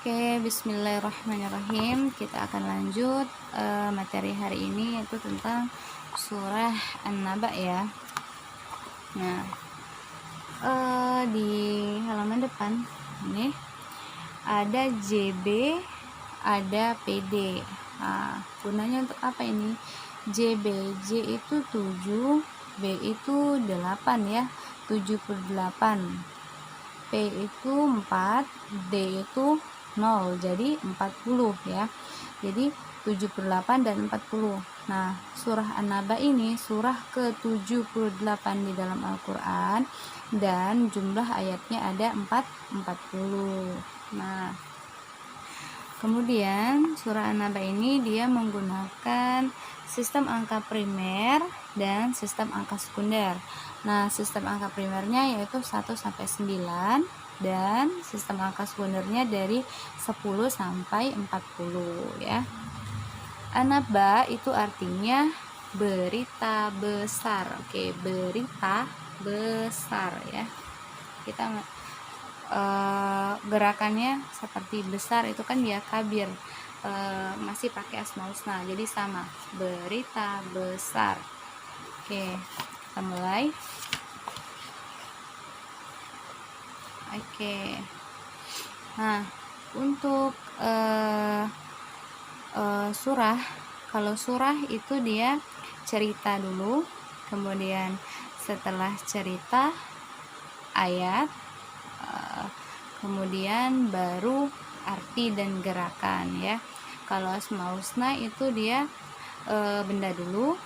Oke, bismillahirrahmanirrahim. Kita akan lanjut materi hari ini, yaitu tentang surah An-Naba ya. Nah, di halaman depan ini ada JB, ada PD. Nah, gunanya untuk apa ini? JB, J itu 7, B itu 8 ya, 78. P itu 4, D itu 0, jadi 40 ya. Jadi 78 dan 40. Nah, surah An-Naba ini surah ke-78 di dalam Al-Qur'an dan jumlah ayatnya ada 40. Nah, kemudian surah An-Naba ini dia menggunakan sistem angka primer dan sistem angka sekunder. Nah, sistem angka primernya yaitu 1 sampai 9 dan sistem angka sekundernya dari 10 sampai 40 ya. An-Naba itu artinya berita besar. Oke, berita besar ya. Kita gerakannya seperti besar itu kan dia kabir, masih pakai asmaul husna, jadi sama, berita besar. Oke, kita mulai. Oke, nah untuk surah, kalau surah itu dia cerita dulu, kemudian setelah cerita ayat, kemudian baru arti dan gerakan ya. Kalau asmaul husna itu dia benda dulu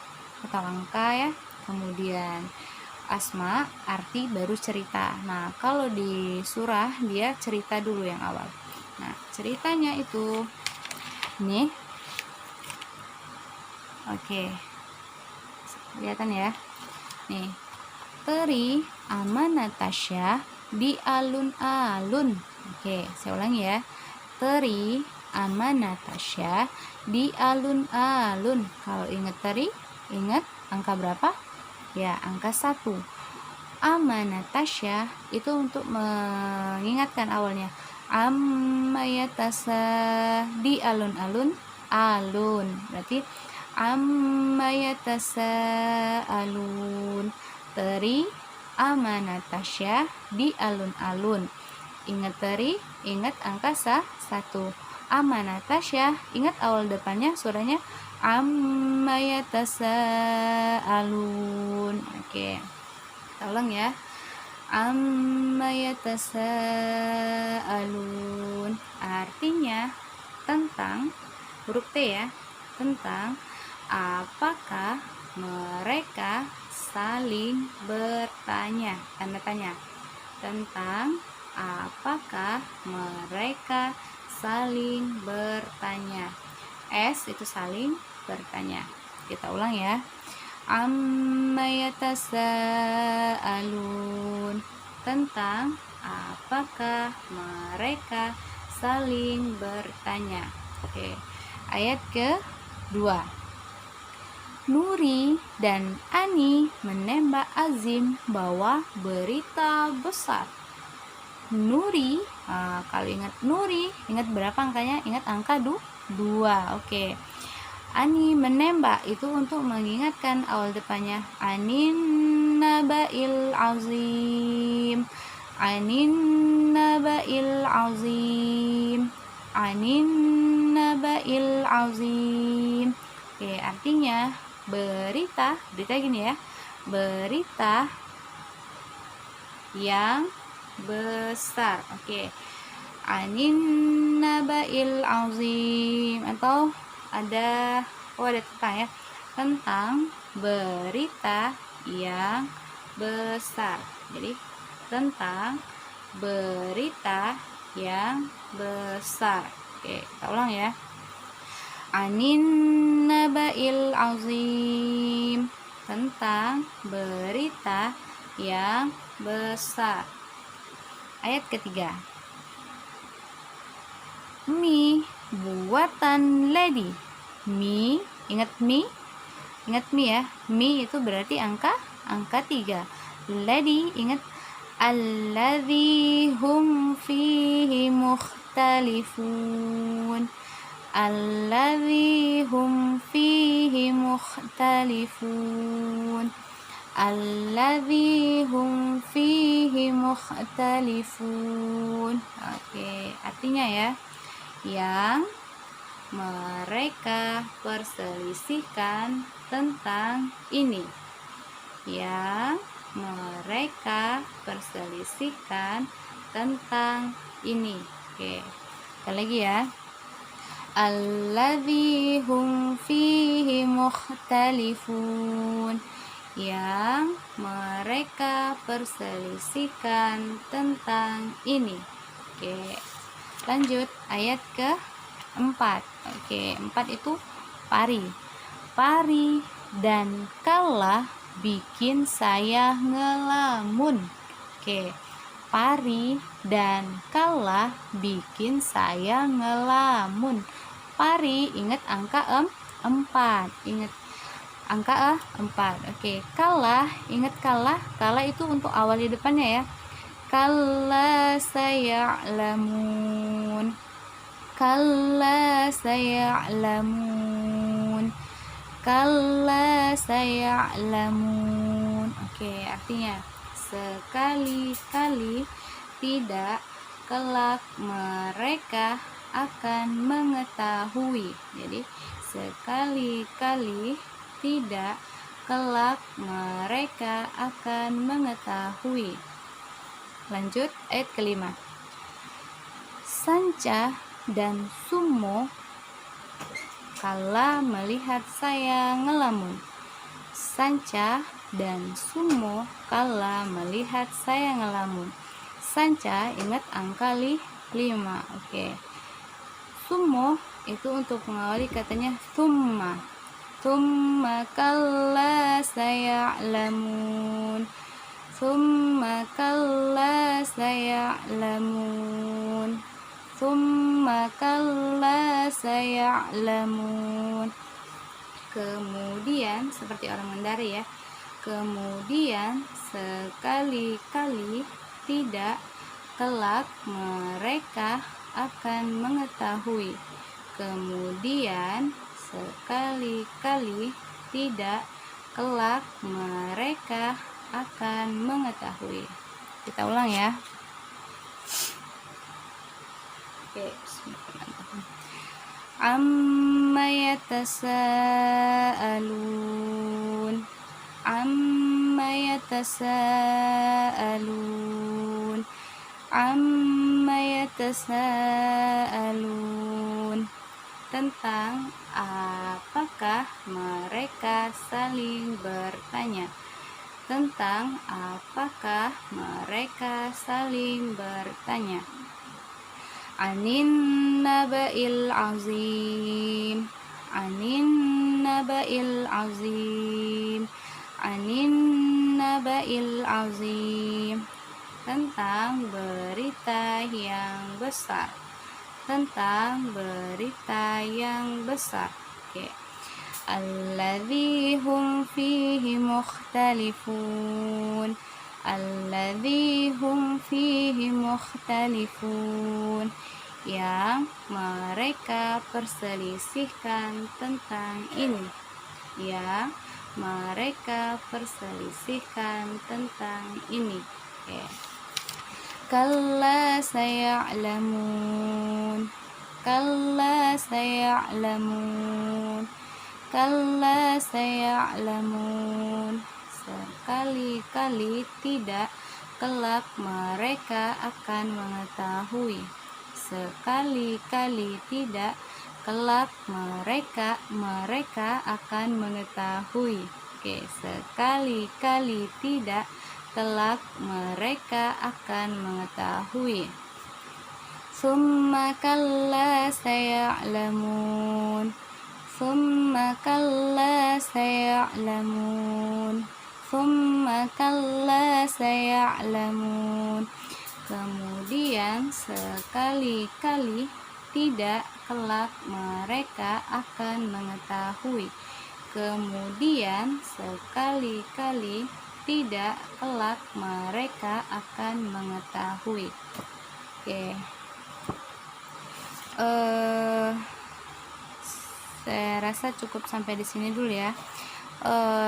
atau angka ya, kemudian asma, arti, baru cerita. Nah, kalau di surah dia cerita dulu yang awal. Nah, ceritanya itu ini. Oke, kelihatan ya. Nih, teri amanatasya di alun-alun. Oke, saya ulangi ya. Teri amanatasya di alun-alun. Kalau ingat teri, ingat angka berapa? Ya, angka 1. Amanatasya itu untuk mengingatkan awalnya. Ammayatasa di alun-alun, alun. Berarti ammayatasa alun. Teri amanatasya di alun-alun. Ingat teri, ingat angka 1. Amanatasya, ingat awal depannya surahnya amma yatasaalun. Oke, kita ulang ya. Amma yatasaalun artinya tentang, huruf T ya, tentang apakah mereka saling bertanya, tanda tanya. Tentang apakah mereka saling bertanya. S itu saling bertanya. Kita ulang ya. Amma yatasaalun, tentang apakah mereka saling bertanya. Oke. Ayat ke-2. Nuri dan Ani menembak Azim bawa berita besar. Nuri, kalau ingat Nuri, ingat berapa angkanya? Ingat angka 2. Oke. Ani menembak itu untuk mengingatkan awal depannya anin nabail azim. Anin nabail azim. Anin nabail azim. Oke, artinya berita gini ya. Berita yang besar. Oke. Anin nabail azim, atau ada tentang ya, tentang berita yang besar. Jadi tentang berita yang besar. Oke, kita ulang ya. Anin nabail azim, tentang berita yang besar. Ayat ke-3. Mi buatan lady. Mi, ingat mi? Ingat mi ya. Mi itu berarti angka 3. Lady, ingat alladzi hum fihi mukhtalifun, alladzi hum fihi mukhtalifun, alladzi hum fihi mukhtalifun. Oke, artinya ya, yang mereka perselisihkan tentang ini. Yang mereka perselisihkan tentang ini. Oke, sekali lagi ya. Alladzi hum fihi mukhtalifun, yang mereka perselisihkan tentang ini. Oke, lanjut ayat ke-4. Oke, 4 itu pari. Pari dan kalah bikin saya ngelamun. Oke, pari dan kalah bikin saya ngelamun. Pari, ingat angka 4. Ingat angka 4. Oke, kalah, ingat kalah. Kalah itu untuk awal di depannya ya. Kalla saya'lamun. Kalla saya'lamun. Kalla saya'lamun. Oke, artinya sekali-kali tidak, kelak mereka akan mengetahui. Jadi sekali-kali tidak, kelak mereka akan mengetahui. Lanjut ayat ke-5. Sanca dan Sumo kala melihat saya ngelamun. Sanca dan Sumo kala melihat saya ngelamun. Sanca, ingat angka 5. Oke. Sumo itu untuk mengawali katanya thumma. Thumma kalla saya'lamun. Thumma kalla saya'lamun. Thumma kalla saya'lamun. Kemudian, seperti orang Mandari ya. Kemudian sekali-kali tidak, kelak mereka akan mengetahui. Kemudian sekali-kali tidak, kelak mereka akan mengetahui. Kita ulang ya. Oke, bismillahirrahmanirrahim. Amma yatasaalun. Amma yatasaalun. Amma yatasaalun. Tentang apakah mereka saling bertanya. Tentang apakah mereka saling bertanya. Anin naba'il azim. Anin naba'il azim. Anin naba'il azim. Tentang berita yang besar. Tentang berita yang besar. Oke. Alladzi hum fihi mukhtalifun. Alladzi hum fihi mukhtalifun. Yang mereka perselisihkan tentang ini. Yang mereka perselisihkan tentang ini. Oke. Kalla saya'lamun. Kalla saya'lamun. Kalla saya'lamun. Sekali-kali tidak, kelak mereka akan mengetahui. Sekali-kali tidak, kelak mereka akan mengetahui. Oke, sekali-kali tidak, kelak mereka akan mengetahui. Summa kalla saya'lamun. Summa kalla saya'lamun. Summa kalla saya'lamun. Kemudian sekali-kali tidak, kelak mereka akan mengetahui. Kemudian sekali-kali tidak, kelak mereka akan mengetahui. Oke. Saya rasa cukup sampai di sini dulu ya.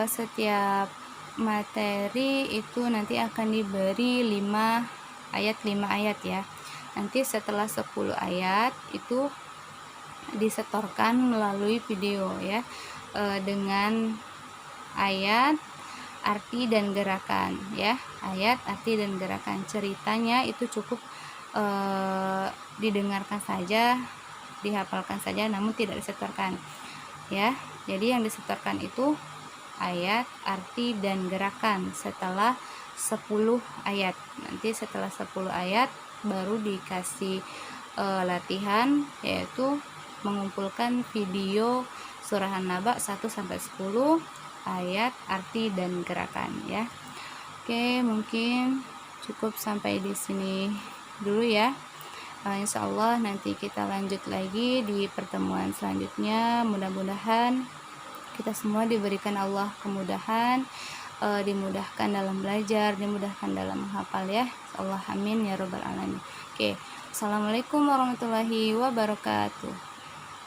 Setiap materi itu nanti akan diberi 5 ayat ya. Nanti setelah 10 ayat itu disetorkan melalui video ya, dengan ayat, arti dan gerakan ya. Ayat, arti dan gerakan. Ceritanya itu cukup didengarkan saja, dihafalkan saja, namun tidak disetorkan ya. Jadi yang disetorkan itu ayat, arti dan gerakan setelah 10 ayat. Nanti setelah 10 ayat baru dikasih latihan, yaitu mengumpulkan video surah An-Naba 1 sampai 10, ayat, arti dan gerakan ya. Oke, mungkin cukup sampai di sini dulu ya. Insya Allah nanti kita lanjut lagi di pertemuan selanjutnya. Mudah-mudahan kita semua diberikan Allah kemudahan, dimudahkan dalam belajar, dimudahkan dalam menghafal ya. Allah amin ya robbal alamin. Oke, assalamualaikum warahmatullahi wabarakatuh.